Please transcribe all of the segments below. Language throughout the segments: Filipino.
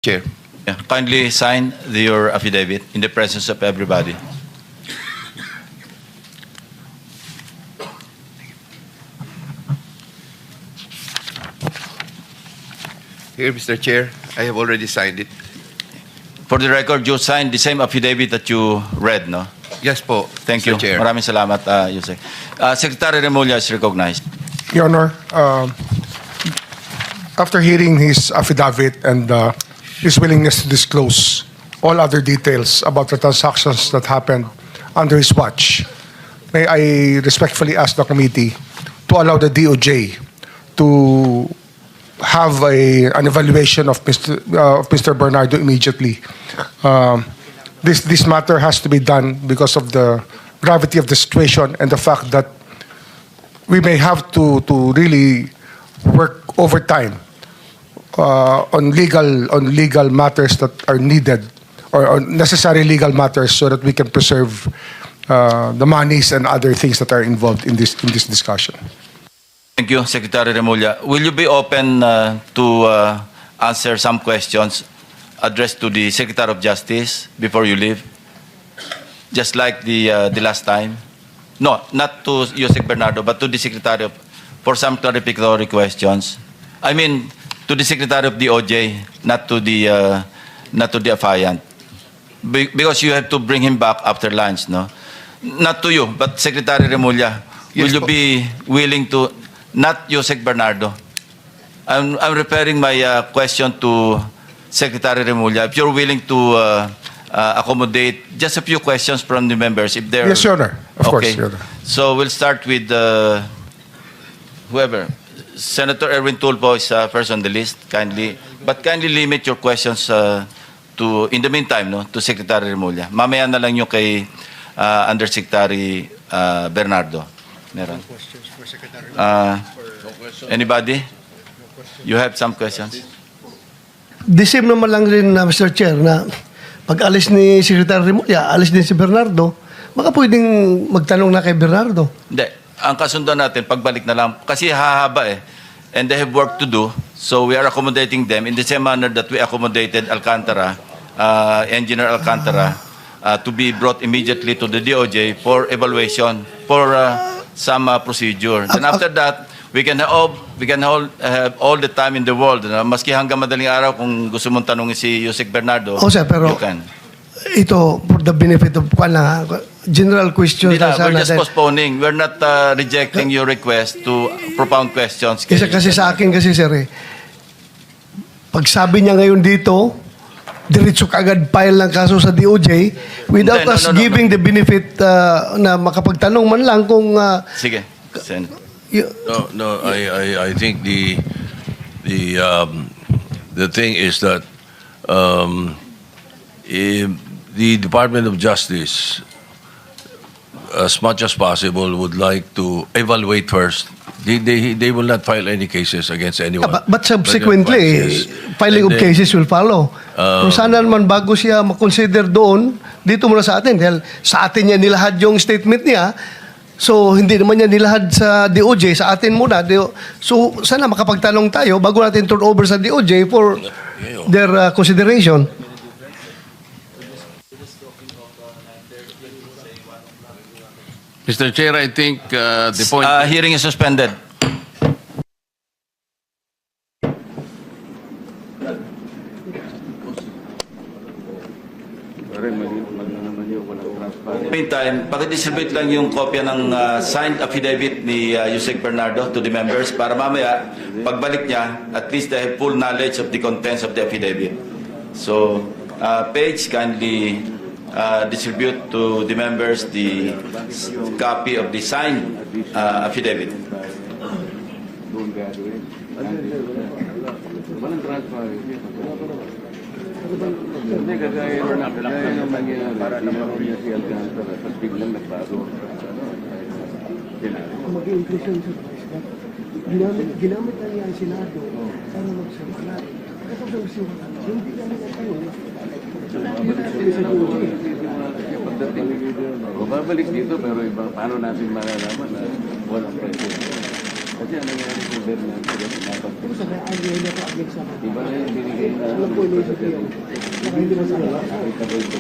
Chair. Yeah, kindly sign your affidavit in the presence of everybody. Here, Mr. Chair, I have already signed it. For the record, you signed the same affidavit that you read, no? Yes po, Thank Mr. you. Chair. Maraming salamat, Yusek. Secretary Remulla is recognized. Your Honor, after hearing his affidavit and his willingness to disclose all other details about the transactions that happened under his watch, may I respectfully ask the committee to allow the DOJ to have an evaluation of Mr. Bernardo immediately. This matter has to be done because of the gravity of the situation and the fact that we may have to really work overtime on legal matters that are needed or necessary legal matters so that we can preserve the monies and other things that are involved in this discussion. Thank you, Secretary Remulla. Will you be open to answer some questions addressed to the Secretary of Justice before you leave? Just like the last time? No, not to Yusek Bernardo, but to the Secretary for some clarificatory questions. I mean, to the Secretary of DOJ, not to the affiant. Because you have to bring him back after lunch, no? Not to you, but Secretary Remulla. Will Yes, you po. be willing to, not Yusek Bernardo? I'm referring my question to Secretary Remulla. If you're willing to accommodate just a few questions from the members, if they're... Yes, Your Honor. Of course, Okay. Your Honor. So we'll start with whoever. Senator Erwin Tulfo is first on the list. Kindly limit your questions to, in the meantime, no, to Secretary Remulla. Mamaya na lang yung kay Undersecretary Bernardo. Meron. Anybody? You have some questions? The same naman lang rin, Mr. Chair, na pag alis ni Secretary Remulla, alis din si Bernardo, baka pwedeng magtanong na kay Bernardo. Hindi. Ang kasundan natin, pagbalik na lang, kasi hahaba eh. And they have work to do. So we are accommodating them in the same manner that we accommodated Alcantara, Engineer Alcantara, to be brought immediately to the DOJ for evaluation, for some procedure. Then after that, we can have all the time in the world. Maski hanggang madaling araw, kung gusto mong tanongin si Yusek Bernardo, Sir, pero you can. ito, for the benefit of general questions. Hindi na, sana we're just dahil- postponing. We're not rejecting your request to propound questions. Kasi sa akin kasi, sir, pag sabi niya ngayon dito, diretso kagad file ng kaso sa DOJ without Hindi, no, us no, no, giving the benefit na makapagtanong man lang kung Sige. Sen. No, I think the thing is that the Department of Justice, as much as possible, would like to evaluate first. They will not file any cases against anyone. but subsequently, filing of cases will follow. Kung sana naman bago siya makonsider doon, dito muna sa atin. Dahil sa atin niya nilahad yung statement niya, so hindi naman niya nilahad sa DOJ, sa atin muna. So sana makapagtanong tayo bago natin turn over sa DOJ for their consideration. Mr. Chair, I think the point... Hearing is suspended. Meantime, pakidistribute lang yung kopya ng signed affidavit ni Yusek Bernardo to the members para mamaya, pagbalik niya, at least they have full knowledge of the contents of the affidavit. So, Paige, kindly distribute to the members the copy of the signed affidavit. Hindi, kagaya nung nangyayari, tinanong niya si Alcantara, tapos biglang nagbago. Maging impresyon sa ginamit na niya ang Senado para magsimula. Kapag nagsimula, hindi namin ang tanong. Pagdating, babalik dito, pero iba, paano natin malalaman na walang presyo? Kasi ang nangyari kay Bernard, sila dapat. Di ba na yung binigay na nakita ko ito.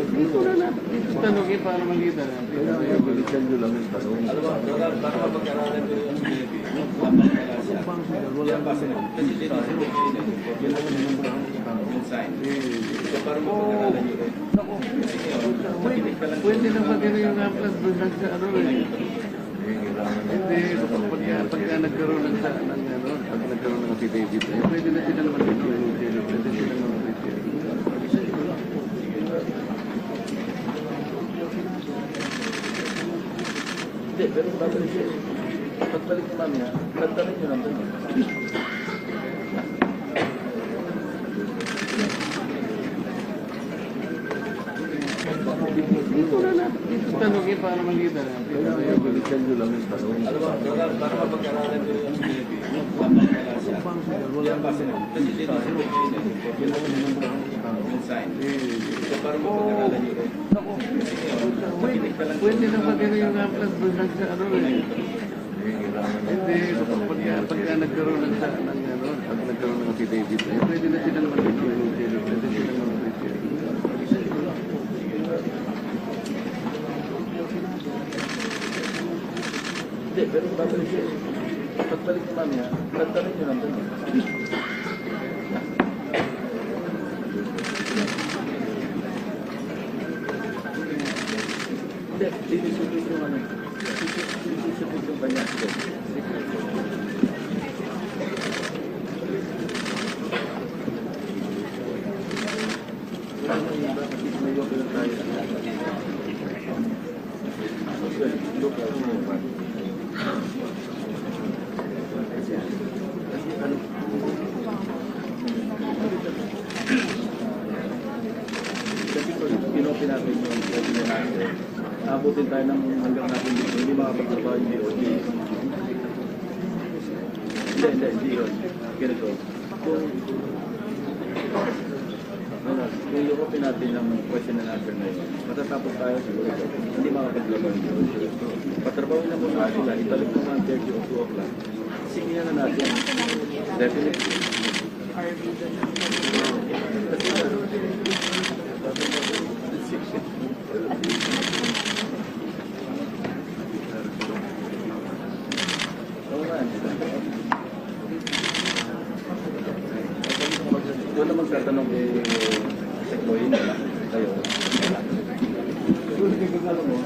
Dito na natin. Tanongin para makita natin. Bilisan nyo lang yung tanong. Para mapag-aralan ko yung pwede na magano yung amplas doon sa ano eh. Hindi, pagka nagkaroon ng ano, pag nagkaroon ng affidavit, eh, pwede na sila naman dito yung pwede sila naman dito. Hindi, pero babalik siya. Pagbalik ni Mami, nagtanong nyo lang doon. Dito na natin. Tanongin para makita natin. Bilisan nyo lang yung tanong. Para mapag-aralan ko yung pwede na magano yung amplas doon sa ano eh. Hindi, pagka nagkaroon ng ano, pag nagkaroon ng affidavit, eh, pwede na sila naman dito yung pwede sila naman dito. Hindi, pero babalik siya. Pagbalik ni Mami, nagtanong nyo lang doon. Hindi, sinisipit yung ano. Sinisipit yung kanya. Kasi pag pinopi natin yung pwede natin, abutin tayo ng hanggang natin dito, hindi makapagtrabaho yung DOD. Hindi yun. Ganito. Kung iupin natin ng question and answer na yun, matatapos tayo siguro. Hindi makapagtrabaho yung DOD. Patrabaho na muna sila, italik mo ng 30 o 2 o'clock. Sige na natin. Definitely. Doon na magtatanong kay Sekboy na kayo. Alam mo,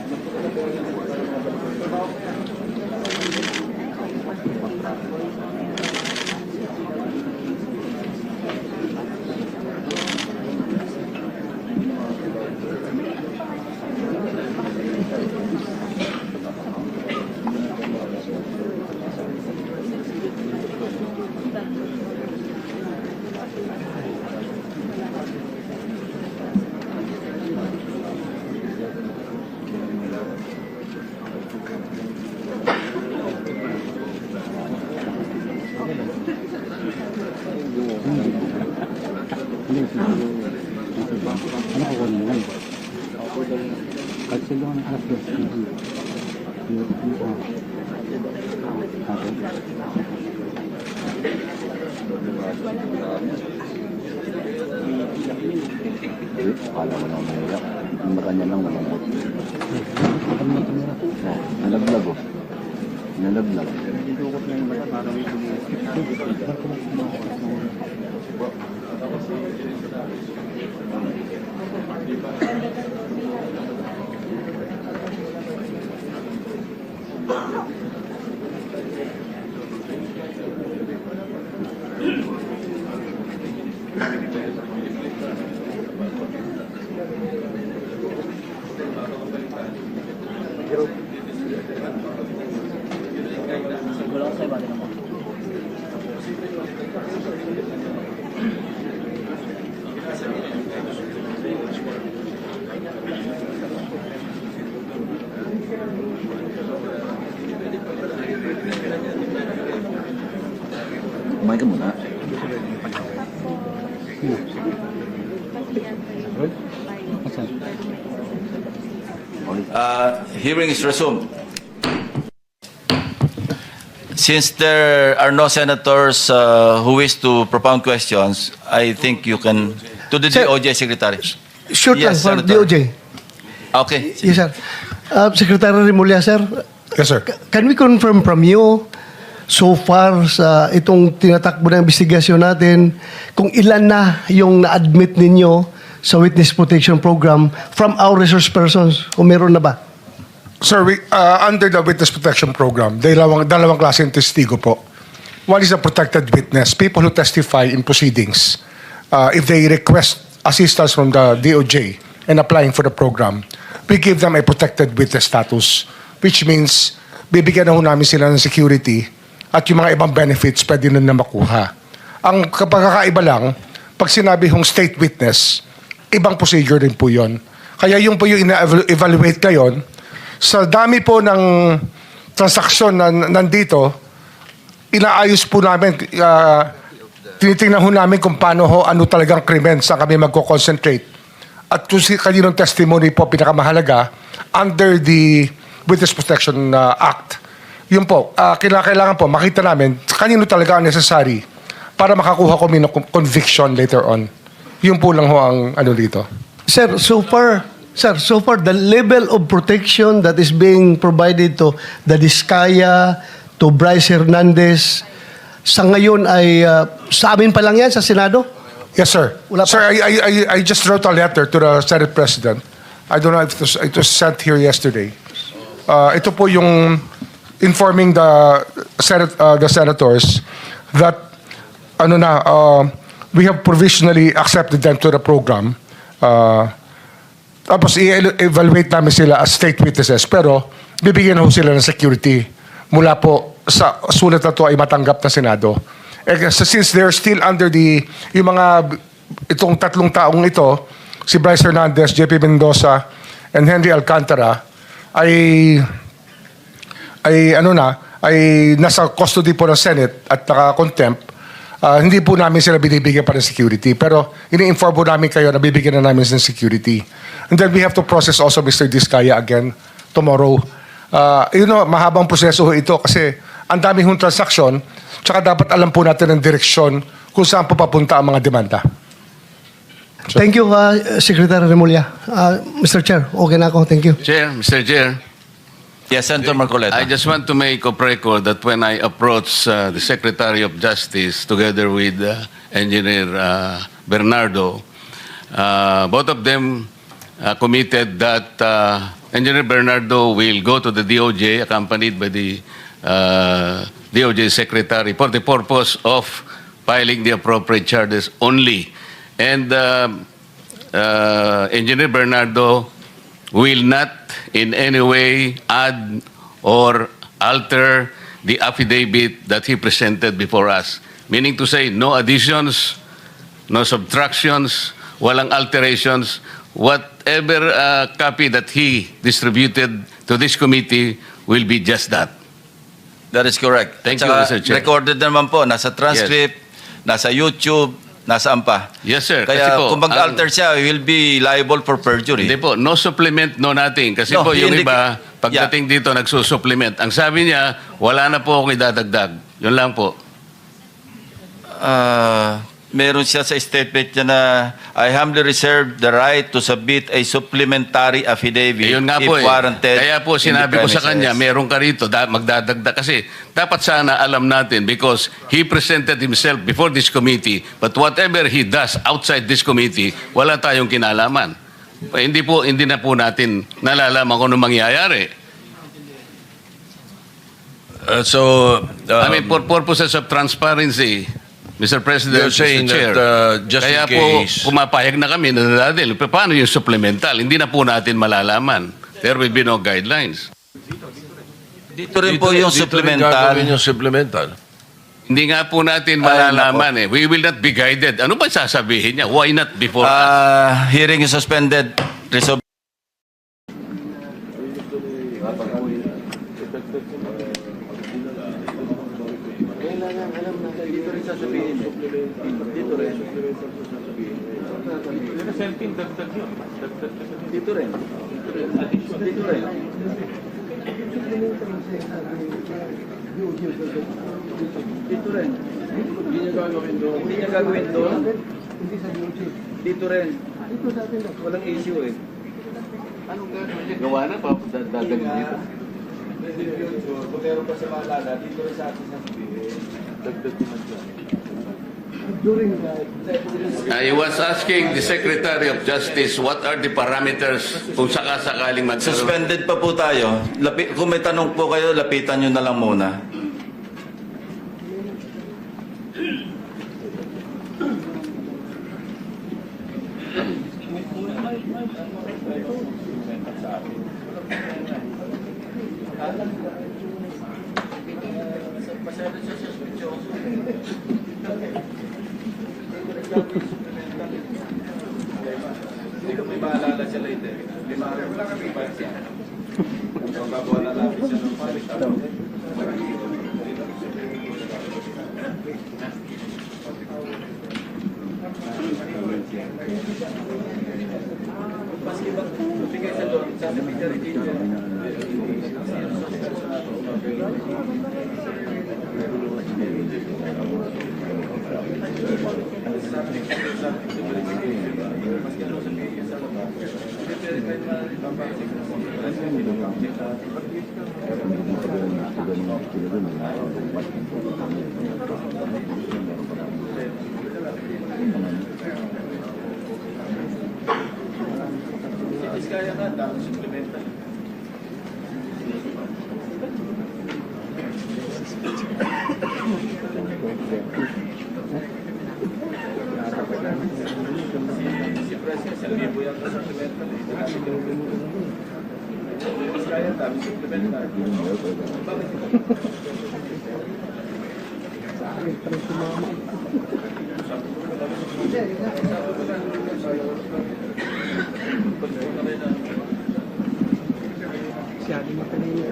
Ano ko kunin ngayon? Kasi doon ang alas 2. Kala mo naman mahiyak. Ang mata niya lang naman. Nalaglag oh. Nalaglag. Idukot na yung mata para may Kumain ka muna. Roy? Asan? Hearing is resumed. Since there are no senators who wish to propound questions, I think you can... To the Sir- DOJ Secretary. Short lang Yes, for Senator. DOJ. Okay. Yes, sir. Secretary Remulla, sir, Yes, sir. can we confirm from you, so far sa itong tinatakbo na investigasyon natin, kung ilan na yung na-admit ninyo sa Witness Protection Program from our resource persons? Kung meron na ba? Sir, under the Witness Protection Program, dalawang klaseng testigo po. One is a protected witness, people who testify in proceedings. If they request assistance from the DOJ and applying for the program, we give them a protected witness status, which means bibigyan na ho namin sila ng security at yung mga ibang benefits pwede na makuha. Ang kapagkakaiba lang, pag sinabi hong state witness, ibang procedure din po yun. Kaya yung po yung ina-evaluate ngayon, sa dami po ng transaksyon na nandito, inaayos po namin, tinitingnan ho namin kung paano ho, ano talagang krimen sa kami magko-concentrate. At kung kaninong testimony po pinakamahalaga under the Witness Protection Act. Yun po, kailangan po makita namin kanino talaga ang necessary para makakuha kami ng conviction later on. Yun po lang ho ang ano dito. Sir, so far, the level of protection that is being provided to the Diskaya, to Bryce Hernandez, sa ngayon ay sa amin pa lang yan sa Senado? Yes, sir. Wala pa. Sir, I just wrote a letter to the Senate President. I don't know if it was sent here yesterday. Ito po yung informing the senators that we have provisionally accepted them to the program. Tapos i-evaluate namin sila as state witnesses, pero bibigyan ho sila ng security mula po sa sulat na to ay matanggap na Senado. Since they're still under itong tatlong taong ito, si Bryce Hernandez, JP Mendoza, and Henry Alcantara, ay nasa custody po ng Senate at naka-contempt. Hindi po namin sila binibigyan pa ng security, pero ini-inform po namin kayo na bibigyan na namin ng security. And then we have to process also Mr. Diskaya again tomorrow. Mahabang proseso ito kasi ang dami hong transaksyon, tsaka dapat alam po natin ang direksyon kung saan po papunta ang mga demanda. Thank you, Secretary Remulla. Mr. Chair, okay na ako. Thank you. Chair, Mr. Chair, Yes, Senator Marcoleta. I just want to make of record that when I approached the Secretary of Justice together with Engineer Bernardo, both of them committed that Engineer Bernardo will go to the DOJ accompanied by the DOJ Secretary for the purpose of filing the appropriate charges only. And Engineer Bernardo will not in any way add or alter the affidavit that he presented before us. Meaning to say, no additions, no subtractions, walang alterations. Whatever copy that he distributed to this committee will be just that. That is correct. Thank At you, saka Mr. Chair. Recorded naman po, nasa transcript, nasa YouTube, nasaan pa. Yes, sir. Kaya Kasi po, kung mag-alter siya, he will be liable for perjury. Hindi po, no supplement, no nothing. Kasi No, po yung hindi- iba, pagdating dito, nagsusupplement. Ang sabi niya, wala na po akong idadagdag. Yun lang po. Meron siya sa statement niya na I humbly reserve the right to submit a supplementary affidavit Yun nga if po eh. warranted. Kaya po in the sinabi ko sa premises. kanya, meron ka rito, magdadagdag. Kasi dapat sana alam natin because he presented himself before this committee, but whatever he does outside this committee, wala tayong kinalaman. Hindi na po natin nalalaman kung ano mangyayari. I mean, for purposes of transparency, Mr. President, You're saying Mr. Chair, that, just in kaya case- po pumapayag na kami na dadil. Paano yung supplemental? Hindi na po natin malalaman. There will be no guidelines. Dito rin po yung Dito rin supplemental. gagawin yung supplemental. Hindi nga po natin malalaman eh. We will not be guided. Ano ba sasabihin niya? Why not before us? Hearing is suspended. Resolved. Dito rin sasabihin. Dito rin. Dito rin. Dito rin. Dito rin. Hindi niya gagawin doon. Hindi niya gagawin doon. Dito rin. Walang issue eh. Anong gagawin niya? Gawa na pa. Dadagin dito. Kung meron pa sa maalala, dito rin sa atin sa dagdag naman dyan. I was asking the Secretary of Justice what are the parameters kung sakasakaling magkaroon. Suspended pa po tayo. Kung may tanong po kayo, lapitan nyo na lang muna. Hindi ko may maalala siya later. Hindi maalala. Wala kami iba siya. Kung gagawa na natin siya ng palit. Maski ba, bigay sa doon, sa secretary dito. Kaya nga, dami supplemental. Si President, sa libo yan sa supplemental. Kaya dami supplemental. Bakit ito? Sa akin, parang sumama. Siya din matalino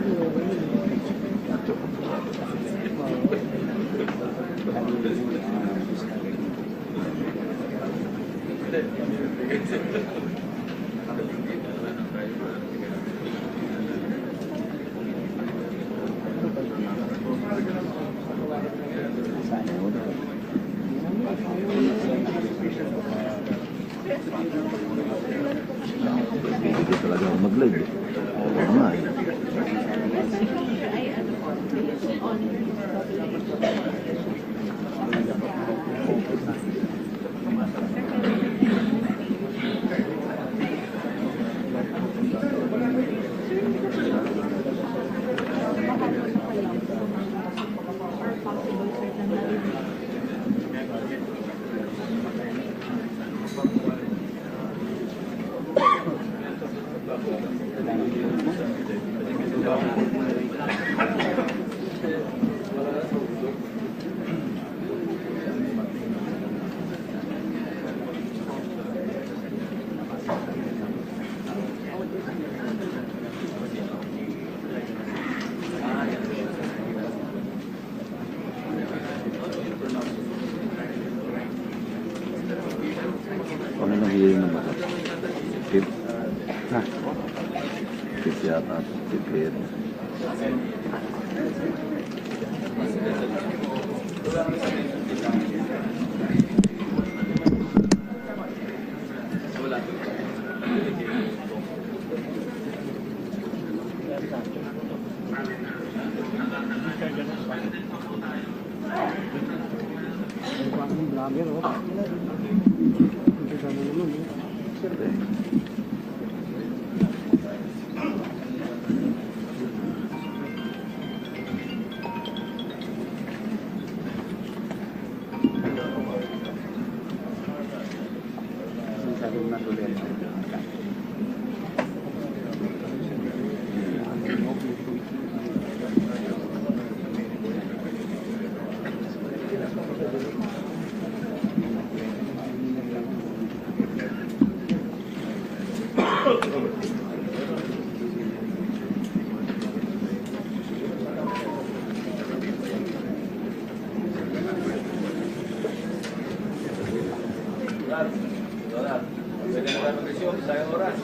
Hindi talaga mag-live. Oo nga eh. Ano nang hiyayin ng batas? Tip? Ha? Tip yata. Tip clear. Pwede na tayo mag-resume, sayang oras.